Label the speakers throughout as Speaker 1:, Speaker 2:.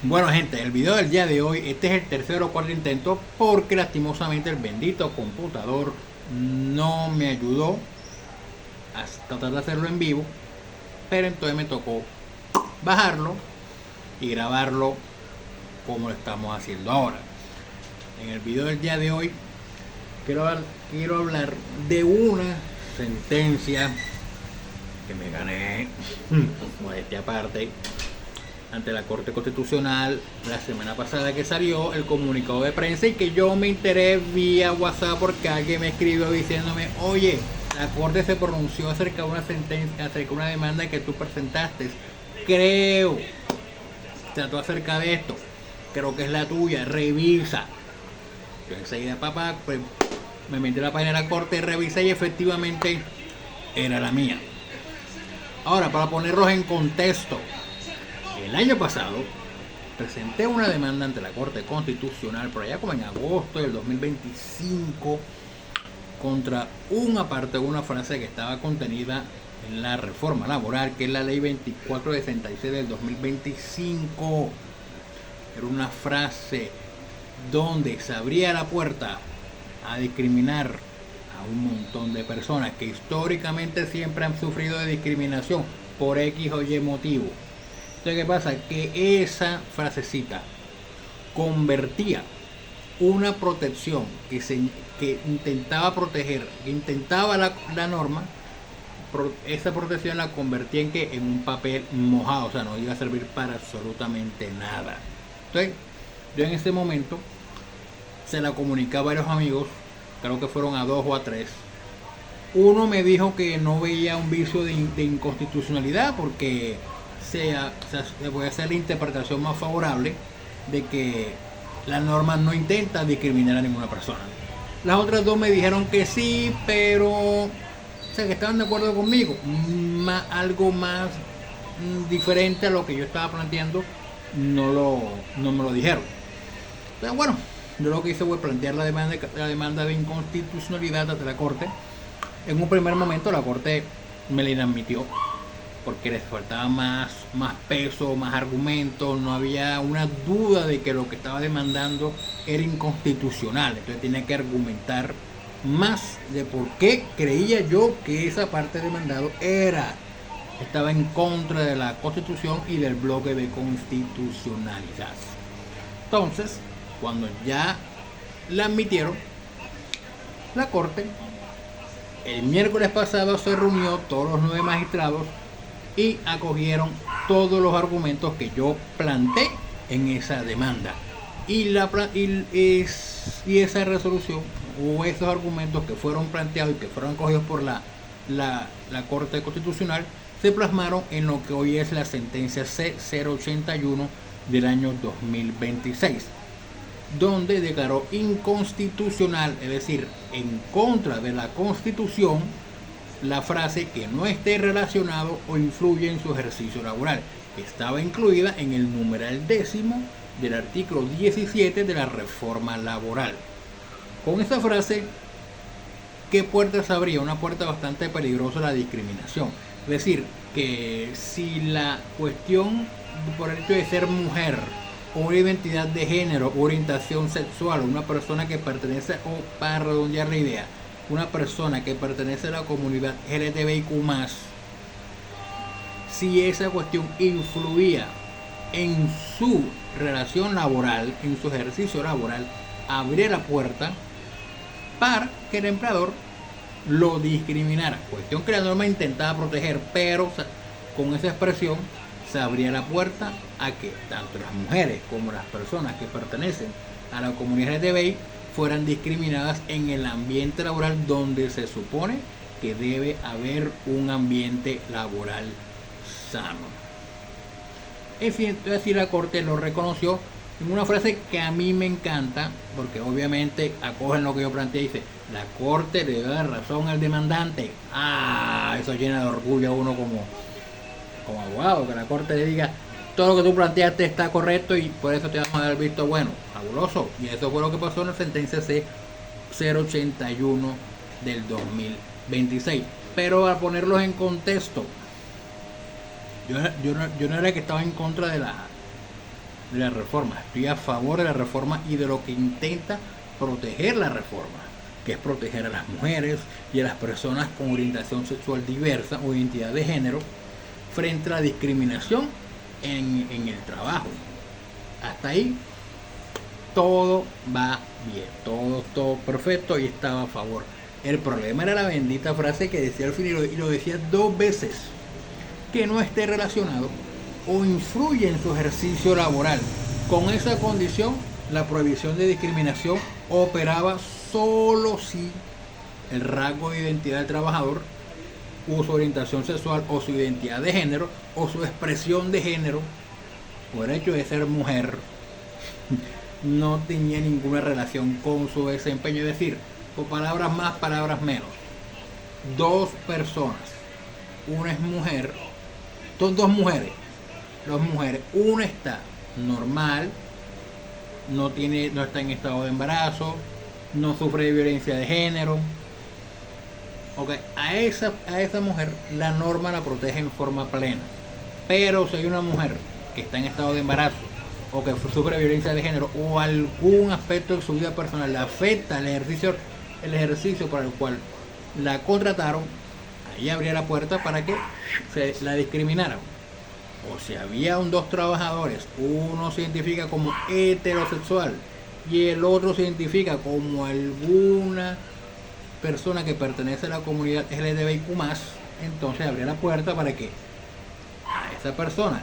Speaker 1: Bueno, gente, el video del día de hoy, este es el tercer o cuarto intento porque lastimosamente el bendito computador no me ayudó a tratar de hacerlo en vivo, pero entonces me tocó bajarlo y grabarlo como lo estamos haciendo ahora. En el video del día de hoy quiero hablar de una sentencia que me gané, modestia aparte, ante la Corte Constitucional la semana pasada, que salió el comunicado de prensa y que yo me enteré vía WhatsApp porque alguien me escribió diciéndome: oye, la Corte se pronunció acerca de una sentencia, acerca de una demanda que tú presentaste, creo, trató acerca de esto, creo que es la tuya, revisa. Yo enseguida, papá, pues me metí a la página de la Corte, revisé y efectivamente era la mía. Ahora, para ponerlos en contexto, el año pasado presenté una demanda ante la Corte Constitucional, por allá como en agosto del 2025, contra una parte o una frase que estaba contenida en la reforma laboral, que es la ley 2466 del 2025. Era una frase donde se abría la puerta a discriminar a un montón de personas que históricamente siempre han sufrido de discriminación por X o Y motivo. Entonces, ¿qué pasa? Que esa frasecita convertía una protección que intentaba proteger, que intentaba la norma, esa protección la convertía en un papel mojado, o sea, no iba a servir para absolutamente nada. Entonces, yo en ese momento se la comunicé a varios amigos, creo que fueron a dos o a tres. Uno me dijo que no veía un vicio de inconstitucionalidad porque se puede hacer la interpretación más favorable de que la norma no intenta discriminar a ninguna persona. Las otras dos me dijeron que sí, pero o sea, que estaban de acuerdo conmigo. Algo más diferente a lo que yo estaba planteando no me lo dijeron. Entonces, bueno, yo lo que hice fue plantear la demanda de inconstitucionalidad ante la Corte. En un primer momento la Corte me la inadmitió porque les faltaba más peso, más argumentos, no había una duda de que lo que estaba demandando era inconstitucional. Entonces tenía que argumentar más de por qué creía yo que esa parte demandado estaba en contra de la Constitución y del bloque de constitucionalidad. Entonces, cuando ya la admitieron, la Corte el miércoles pasado se reunió todos los 9 magistrados y acogieron todos los argumentos que yo planteé en esa demanda. Y esa resolución o esos argumentos que fueron planteados y que fueron acogidos por la Corte Constitucional se plasmaron en lo que hoy es la sentencia C081 del año 2026, donde declaró inconstitucional, es decir, en contra de la Constitución, la frase que no esté relacionado o influye en su ejercicio laboral, que estaba incluida en el numeral 10º del artículo 17 de la reforma laboral. Con esta frase, ¿qué puerta se abría? Una puerta bastante peligrosa a la discriminación. Es decir, que si la cuestión por el hecho de ser mujer, o una identidad de género, orientación sexual, una persona que pertenece, o para redondear la idea, una persona que pertenece a la comunidad LGBTIQ+, si esa cuestión influía en su relación laboral, en su ejercicio laboral, abría la puerta para que el empleador lo discriminara. Cuestión que la norma intentaba proteger, pero con esa expresión se abría la puerta a que tanto las mujeres como las personas que pertenecen a la comunidad LGBTI fueran discriminadas en el ambiente laboral, donde se supone que debe haber un ambiente laboral sano. En fin, así la Corte lo reconoció en una frase que a mí me encanta, porque obviamente acogen lo que yo planteé y dice: la Corte le da razón al demandante. Eso llena de orgullo a uno como abogado, que la Corte le diga: todo lo que tú planteaste está correcto y por eso te vamos a dar el visto bueno. Fabuloso. Y eso fue lo que pasó en la sentencia C081 del 2026. Pero a ponerlos en contexto, yo no era que estaba en contra de la reforma, estoy a favor de la reforma y de lo que intenta proteger la reforma, que es proteger a las mujeres y a las personas con orientación sexual diversa o identidad de género frente a la discriminación en el trabajo. Hasta ahí todo va bien, todo perfecto y estaba a favor. El problema era la bendita frase que decía al final, y lo decía 2 veces, que no esté relacionado o influye en su ejercicio laboral. Con esa condición, la prohibición de discriminación operaba solo si el rasgo de identidad del trabajador o su orientación sexual o su identidad de género o su expresión de género o el hecho de ser mujer no tenía ninguna relación con su desempeño. Es decir, por palabras más, palabras menos, 2 personas, una es mujer, son 2 mujeres, una está normal, no está en estado de embarazo, no sufre de violencia de género. Okay. A esa mujer la norma la protege en forma plena. Pero si hay una mujer que está en estado de embarazo o que sufre violencia de género o algún aspecto de su vida personal le afecta el ejercicio para el cual la contrataron, ahí abría la puerta para que se la discriminaran. O si había 2 trabajadores, uno se identifica como heterosexual y el otro se identifica como alguna persona que pertenece a la comunidad LGBTIQ+, entonces abría la puerta para que a esa persona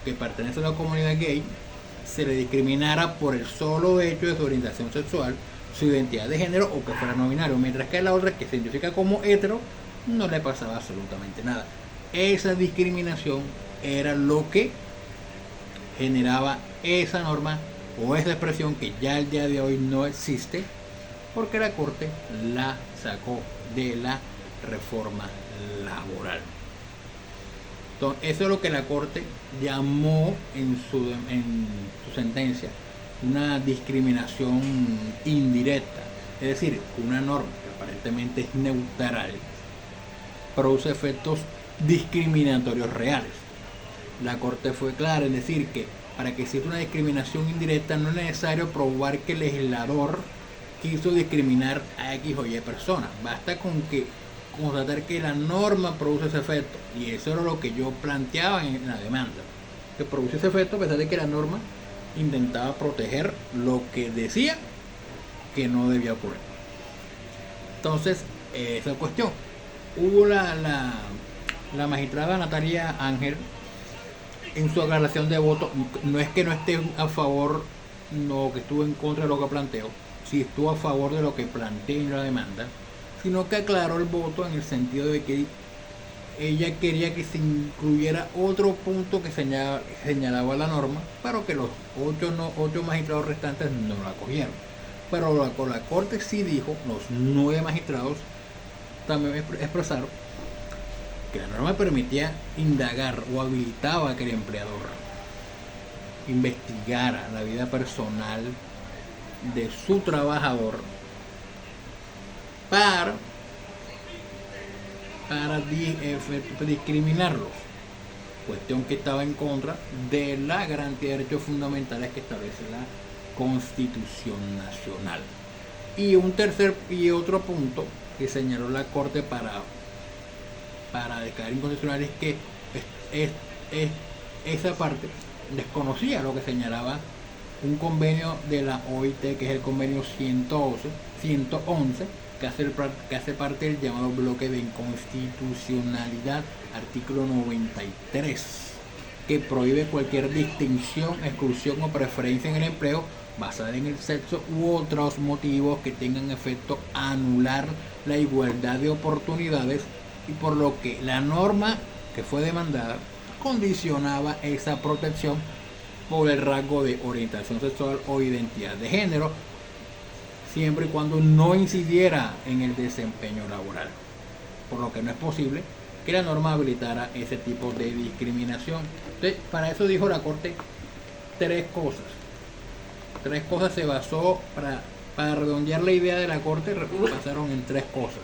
Speaker 1: que pertenece a la comunidad gay se le discriminara por el solo hecho de su orientación sexual, su identidad de género o que fuera no binario, mientras que a la otra que se identifica como hetero no le pasaba absolutamente nada. Esa discriminación era lo que generaba esa norma o esa expresión que ya al día de hoy no existe porque la Corte la sacó de la reforma laboral. Entonces, eso es lo que la Corte llamó en su sentencia una discriminación indirecta, es decir, una norma que aparentemente es neutral produce efectos discriminatorios reales. La Corte fue clara en decir que para que exista una discriminación indirecta no es necesario probar que el legislador quiso discriminar a X o Y personas, basta con que constatar que la norma produce ese efecto, y eso era lo que yo planteaba en la demanda, que produce ese efecto a pesar de que la norma intentaba proteger lo que decía que no debía ocurrir. Entonces, esa cuestión, hubo la magistrada Natalia Ángel en su aclaración de voto, no es que no esté a favor, no que estuvo en contra de lo que planteó, sí estuvo a favor de lo que planteé en la demanda, sino que aclaró el voto en el sentido de que ella quería que se incluyera otro punto que señalaba la norma, pero que los 8 magistrados restantes no la cogieron. Pero la Corte sí dijo, los 9 magistrados también expresaron que la norma permitía indagar o habilitaba a que el empleador investigara la vida personal de su trabajador para discriminarlos, cuestión que estaba en contra de la garantía de derechos fundamentales que establece la Constitución Nacional. Y otro punto que señaló la Corte para declarar inconstitucional es que esa parte desconocía lo que señalaba un convenio de la OIT, que es el convenio 111 que hace parte del llamado bloque de inconstitucionalidad, artículo 93, que prohíbe cualquier distinción, exclusión o preferencia en el empleo basada en el sexo u otros motivos que tengan efecto a anular la igualdad de oportunidades, y por lo que la norma que fue demandada condicionaba esa protección por el rasgo de orientación sexual o identidad de género, siempre y cuando no incidiera en el desempeño laboral, por lo que no es posible que la norma habilitara ese tipo de discriminación. Entonces, para eso dijo la Corte 3 cosas. 3 cosas se basó para redondear la idea de la Corte, pasaron en 3 cosas.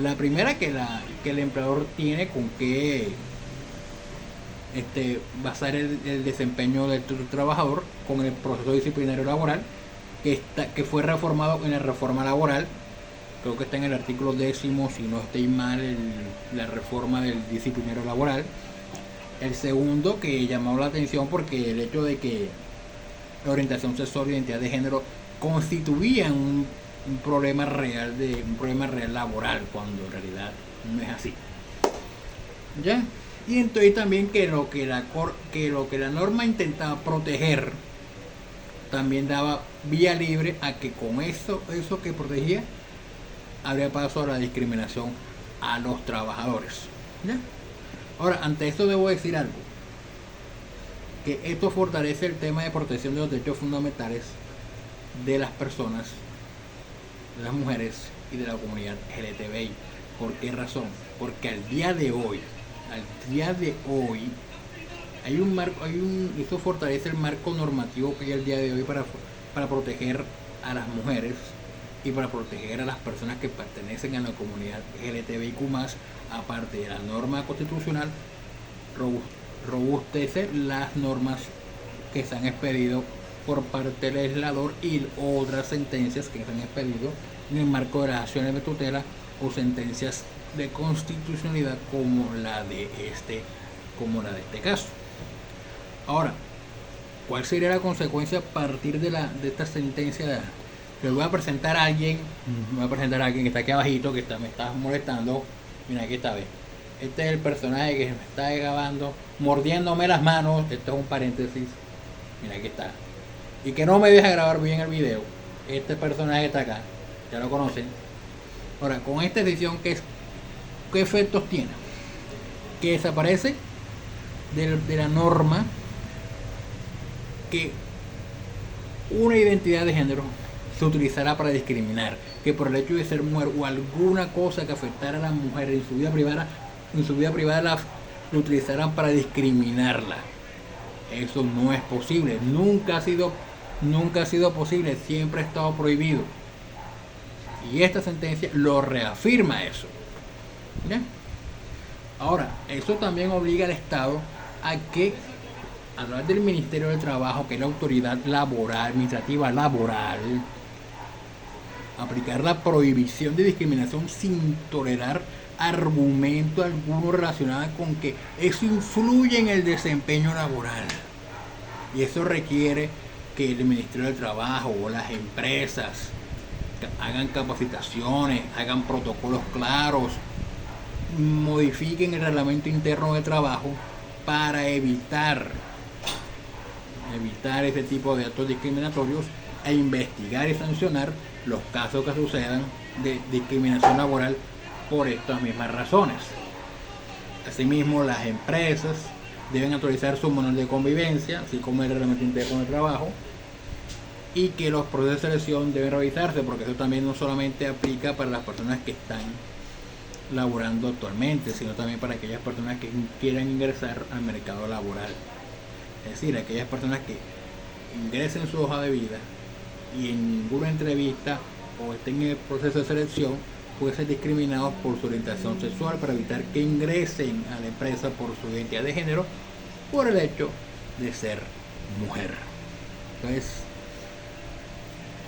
Speaker 1: La primera, que el empleador tiene con qué basar el desempeño del trabajador con el proceso disciplinario laboral que fue reformado en la reforma laboral. Creo que está en el artículo 10, si no estoy mal, la reforma del disciplinario laboral. El segundo, que llamó la atención porque el hecho de que la orientación sexual y identidad de género constituían un problema real laboral, cuando en realidad no es así. ¿Ya? Y entonces también que lo que la norma intentaba proteger también daba vía libre a que con eso que protegía habría paso a la discriminación a los trabajadores. ¿Ya? Ahora, ante esto debo decir algo, que esto fortalece el tema de protección de los derechos fundamentales de las personas, de las mujeres y de la comunidad LGTBI. ¿Por qué razón? Porque al día de hoy esto fortalece el marco normativo que hay al día de hoy para proteger a las mujeres y para proteger a las personas que pertenecen a la comunidad LGTBIQ+, aparte de la norma constitucional, robustece las normas que se han expedido por parte del legislador y otras sentencias que se han expedido en el marco de las acciones de tutela o sentencias de constitucionalidad como la de este caso. Ahora, ¿cuál sería la consecuencia a partir de esta sentencia? Le voy a presentar a alguien que está aquí abajito, me está molestando. Mira, aquí está, ve. Este es el personaje que me está grabando, mordiéndome las manos. Esto es un paréntesis. Mira, aquí está. Y que no me deja grabar bien el video. Este personaje está acá. Ya lo conocen. Ahora, con esta decisión, ¿qué efectos tiene? Que desaparece de la norma que una identidad de género se utilizará para discriminar, que por el hecho de ser mujer o alguna cosa que afectara a la mujer en su vida privada lo utilizarán para discriminarla. Eso no es posible, nunca ha sido posible, siempre ha estado prohibido. Y esta sentencia lo reafirma eso. ¿Ya? Ahora, eso también obliga al Estado a que, a través del Ministerio del Trabajo, que es la autoridad administrativa laboral, aplicar la prohibición de discriminación sin tolerar argumento alguno relacionado con que eso influye en el desempeño laboral. Y eso requiere que el Ministerio del Trabajo o las empresas hagan capacitaciones, hagan protocolos claros, modifiquen el reglamento interno de trabajo para evitar ese tipo de actos discriminatorios e investigar y sancionar los casos que sucedan de discriminación laboral por estas mismas razones. Asimismo, las empresas deben actualizar su manual de convivencia, así como el reglamento interno de trabajo, y que los procesos de selección deben revisarse, porque eso también no solamente aplica para las personas que están laborando actualmente, sino también para aquellas personas que quieran ingresar al mercado laboral. Es decir, aquellas personas que ingresen su hoja de vida y en ninguna entrevista o estén en el proceso de selección pueden ser discriminados por su orientación sexual, para evitar que ingresen a la empresa por su identidad de género, por el hecho de ser mujer. Entonces,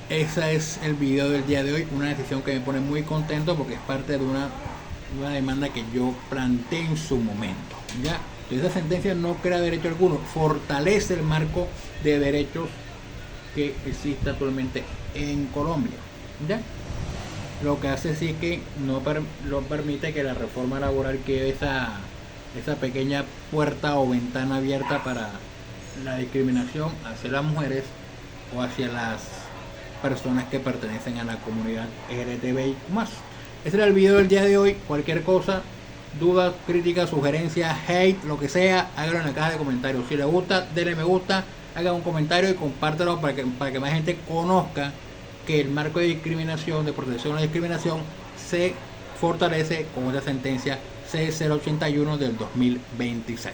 Speaker 1: ese es el video del día de hoy, una decisión que me pone muy contento porque es parte de una demanda que yo planteé en su momento. ¿Ya? Entonces, esa sentencia no crea derecho alguno, fortalece el marco de derechos que existe actualmente en Colombia. ¿Ya? Lo que hace sí que no permite que la reforma laboral quede esa pequeña puerta o ventana abierta para la discriminación hacia las mujeres o hacia las personas que pertenecen a la comunidad LGTBI+. Ese era el video del día de hoy. Cualquier cosa, dudas, críticas, sugerencias, hate, lo que sea, háganlo en la caja de comentarios. Si les gusta, denle me gusta, hagan un comentario y compártelo para que más gente conozca que el marco de discriminación, de protección a la discriminación, se fortalece con esta sentencia C081 del 2026.